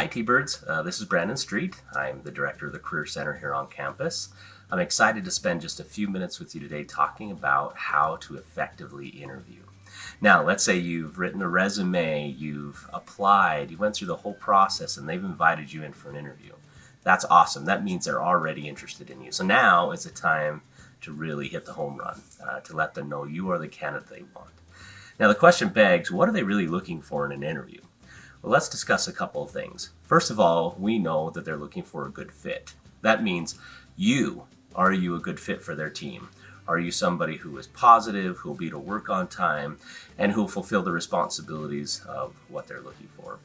Hi T-Birds, this is Brandon Street. I'm the director of the Career Center here on campus. I'm excited to spend just a few minutes with you today talking about how to effectively interview. Now, let's say you've written a resume, you've applied, you went through the whole process and they've invited you in for an interview. That's awesome. That means they're already interested in you. So now is the time to really hit the home run, to let them know you are the candidate they want. Now the question begs, what are they really looking for in an interview? Well, let's discuss a couple of things. First of all, we know that they're looking for a good fit. That means are you a good fit for their team? Are you somebody who is positive, who will be to work on time, and who will fulfill the responsibilities of what they're looking for?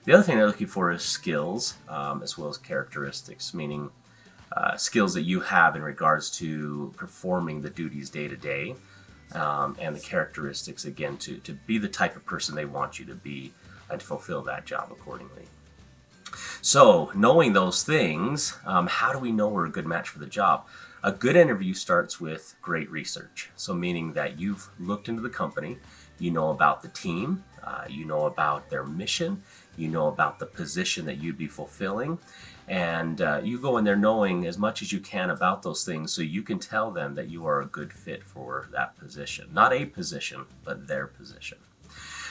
The other thing they're looking for is skills, as well as characteristics, meaning skills that you have in regards to performing the duties day to day, and the characteristics, again, to be the type of person they want you to be and to fulfill that job accordingly. So, knowing those things, how do we know we're a good match for the job? A good interview starts with great research. So, meaning that you've looked into the company, you know about the team, you know about their mission, you know about the position that you'd be fulfilling, and you go in there knowing as much as you can about those things so you can tell them that you are a good fit for that position. Not a position, but their position.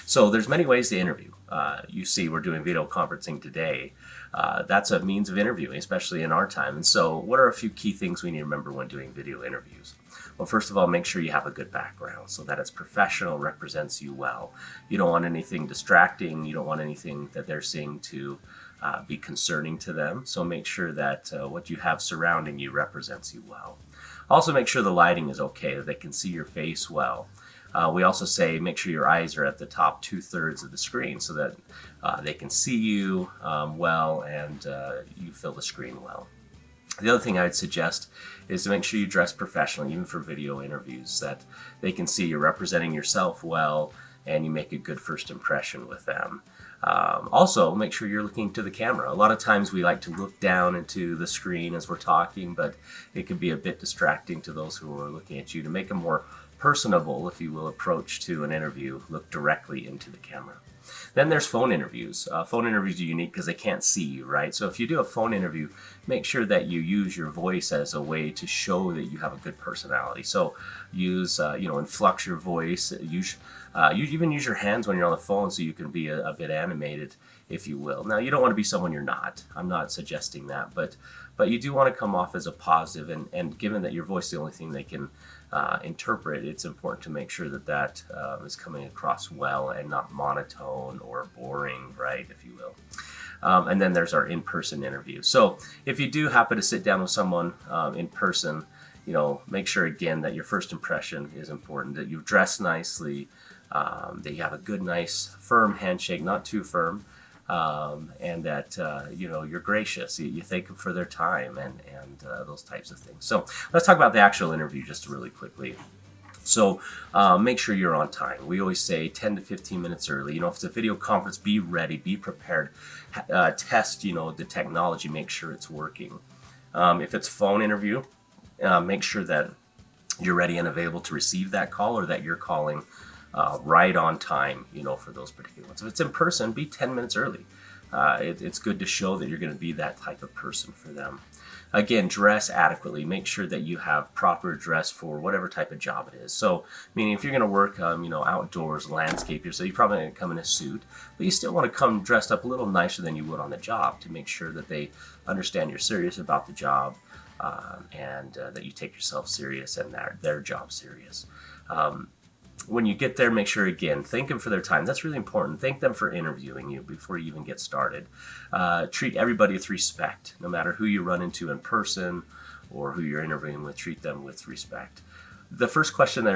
So there's many ways to interview. You see, we're doing video conferencing today. That's a means of interviewing, especially in our time. And so what are a few key things we need to remember when doing video interviews? Well, first of all, make sure you have a good background so that it's professional, represents you well. You don't want anything distracting. You don't want anything that they're seeing to be concerning to them. So make sure that what you have surrounding you represents you well. Also, make sure the lighting is okay, that they can see your face well. We also say make sure your eyes are at the top 2/3 of the screen so that they can see you well and you fill the screen well. The other thing I'd suggest is to make sure you dress professionally, even for video interviews, that they can see you're representing yourself well and you make a good first impression with them. Also, make sure you're looking to the camera. A lot of times we like to look down into the screen as we're talking, but it can be a bit distracting to those who are looking at you. To make a more personable, if you will, approach to an interview, look directly into the camera. Then there's phone interviews. Phone interviews are unique because they can't see you, right? So if you do a phone interview, make sure that you use your voice as a way to show that you have a good personality. So use, influx your voice. You even use your hands when you're on the phone so you can be a bit animated, if you will. Now, you don't want to be someone you're not. I'm not suggesting that, but you do want to come off as a positive, and given that your voice is the only thing they can interpret, it's important to make sure that is coming across well and not monotone or boring, right, if you will. And then there's our in-person interview. So if you do happen to sit down with someone in person, make sure again that your first impression is important, that you've dressed nicely, that you have a good, nice, firm handshake, not too firm, and that you're gracious. You thank them for their time and those types of things. So let's talk about the actual interview just really quickly. So make sure you're on time. We always say 10 to 15 minutes early. If it's a video conference, be ready, be prepared. Test the technology, make sure it's working. If it's a phone interview, make sure that you're ready and available to receive that call, or that you're calling right on time, for those particular ones. If it's in person, be 10 minutes early. It's good to show that you're going to be that type of person for them. Again, dress adequately. Make sure that you have proper dress for whatever type of job it is. So, meaning if you're going to work, outdoors, landscape, so you're probably going to come in a suit, but you still want to come dressed up a little nicer than you would on the job to make sure that they understand you're serious about the job, and that you take yourself serious and their job serious. When you get there, make sure, again, thank them for their time. That's really important. Thank them for interviewing you before you even get started. Treat everybody with respect, no matter who you run into in person or who you're interviewing with. Treat them with respect. The first question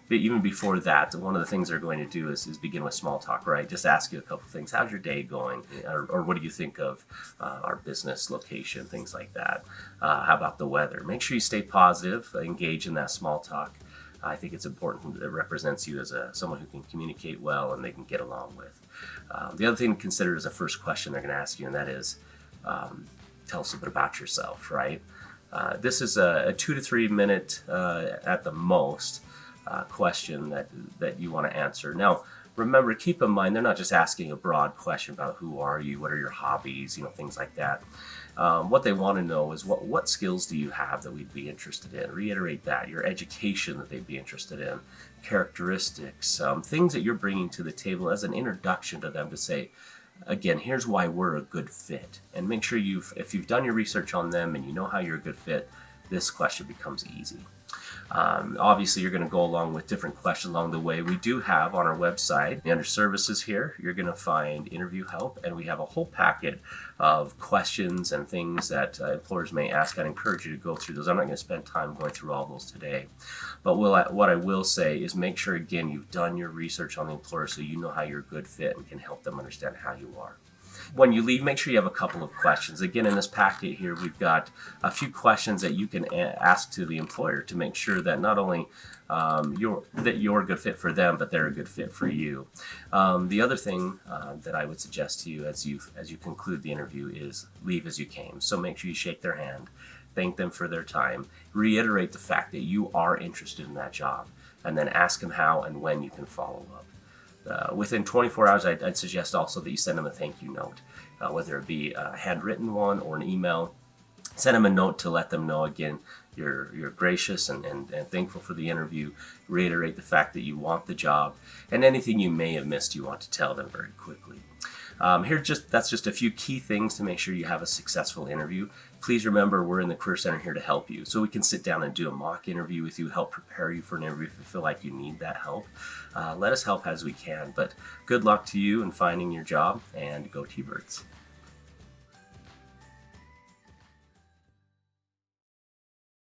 even before that, one of the things they're going to do is begin with small talk, right? Just ask you a couple things. How's your day going? Or what do you think of our business location? Things like that. How about the weather? Make sure you stay positive, engage in that small talk. I think it's important that it represents you as someone who can communicate well and they can get along with. The other thing to consider is the first question they're going to ask you, and that is, tell us a bit about yourself, right? This is a 2 to 3 minute at the most question that you want to answer. Now, remember, keep in mind, they're not just asking a broad question about who are you, what are your hobbies, things like that. What they want to know is what skills do you have that we'd be interested in? Reiterate that. Your education that they'd be interested in, characteristics, things that you're bringing to the table as an introduction to them to say, again, here's why we're a good fit. And make sure if you've done your research on them and you know how you're a good fit, this question becomes easy. Obviously, you're going to go along with different questions along the way. We do have on our website, under services here, you're going to find interview help, and we have a whole packet of questions and things that employers may ask. I'd encourage you to go through those. I'm not going to spend time going through all those today. But what I will say is make sure, again, you've done your research on the employer so you know how you're a good fit and can help them understand how you are. When you leave, make sure you have a couple of questions. Again, in this packet here, we've got a few questions that you can ask to the employer to make sure that not only you're a good fit for them, but they're a good fit for you. The other thing that I would suggest to you as you conclude the interview is leave as you came. So make sure you shake their hand, thank them for their time, reiterate the fact that you are interested in that job, and then ask them how and when you can follow up. Within 24 hours, I'd suggest also that you send them a thank you note, whether it be a handwritten one or an email. Send them a note to let them know, again, you're gracious and thankful for the interview. Reiterate the fact that you want the job, and anything you may have missed you want to tell them very quickly. That's just a few key things to make sure you have a successful interview. Please remember, we're in the Career Center here to help you. So we can sit down and do a mock interview with you, help prepare you for an interview if you feel like you need that help. Let us help as we can. But good luck to you in finding your job, and go T-Birds.